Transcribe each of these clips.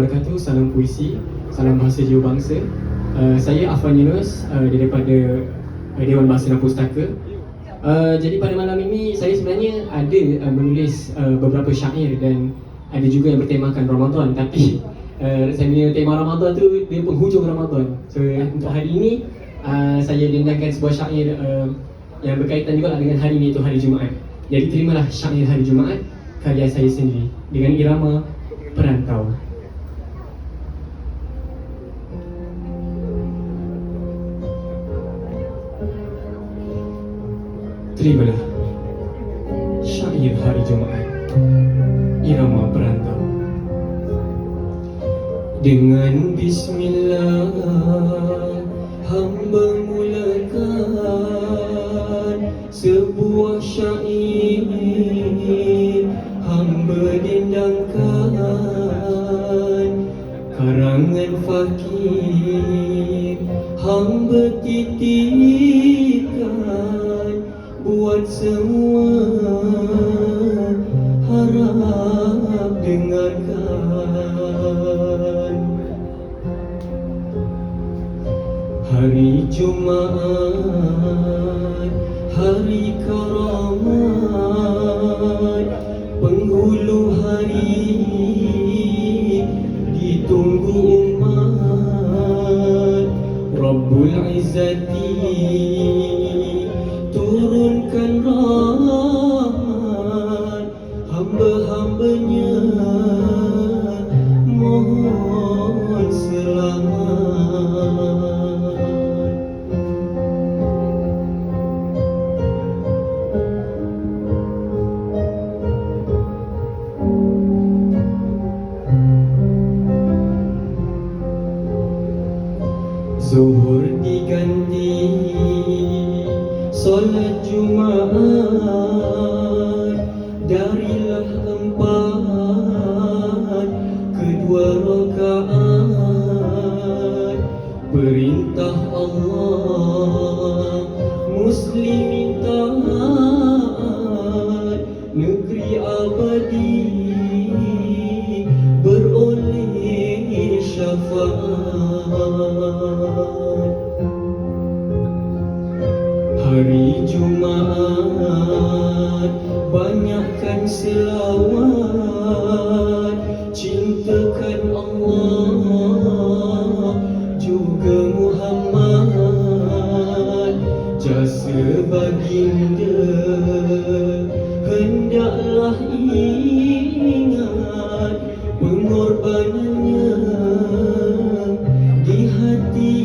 Wabarakatuh, salam puisi, salam bahasa jiwa bangsa. Saya Afwan Yunus daripada Dewan Bahasa dan Pustaka. Jadi pada malam ini saya sebenarnya ada menulis beberapa syair dan ada juga yang bertemakan Ramadan, tapi saya punya tema Ramadan tu dia penghujung Ramadan. So untuk hari ini saya dendangkan sebuah syair yang berkaitan juga dengan hari ini, itu hari Jumaat. Jadi terimalah syair hari Jumaat karya saya sendiri dengan irama Perantau. Terimalah syair hari Jumaat, irama Perantau. Dengan bismillah hamba mulakan sebuah syair, hamba dendangkan karangan fakir, hamba titipkan buat semua, harap dengarkan. Hari Jumaat, hari karamat, penghulu hari ditunggu umat. Rabbul Izzati turunkan rahmat, hamba-hambanya mohon selamat. Zuhur diganti solat Jumaat, darilah 4 kedua rakaat. Perintah Allah muslimin taat, negeri abadi beroleh syafaat. Hari Jumaat banyakkan selawat, cintakan Allah juga Muhammad. Jasa baginda hendaklah ingat, pengorbanannya di hati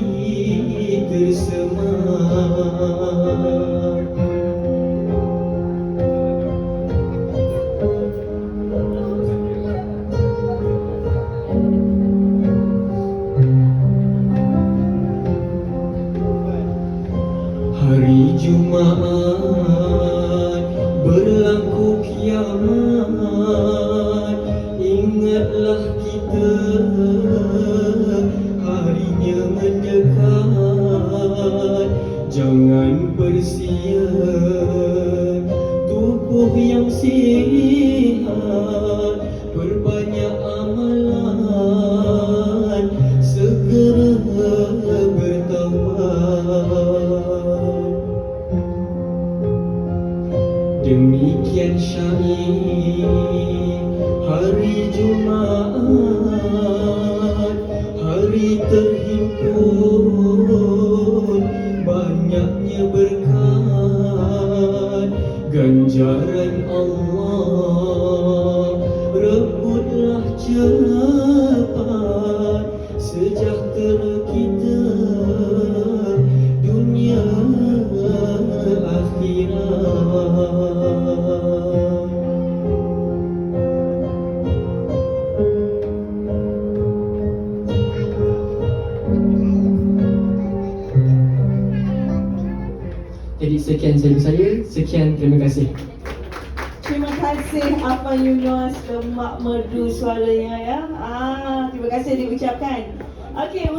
tersemat. Hari Jumaat berlaku kiamat, ingatlah kita harinya mendekat. Jangan bersia tubuh yang sihat, perbanyak amalan, segera bertaubat. Demikian syair hari Jumaat, hari terhimpun banyaknya berkat. Ganjaran Allah rebutlah cepat, sejahtera kita dunia akhirat. Jadi sekian dari saya, sekian, terima kasih. Terima kasih Afwan Yunus, lemak merdu suaranya ya. Terima kasih diucapkan. Okey.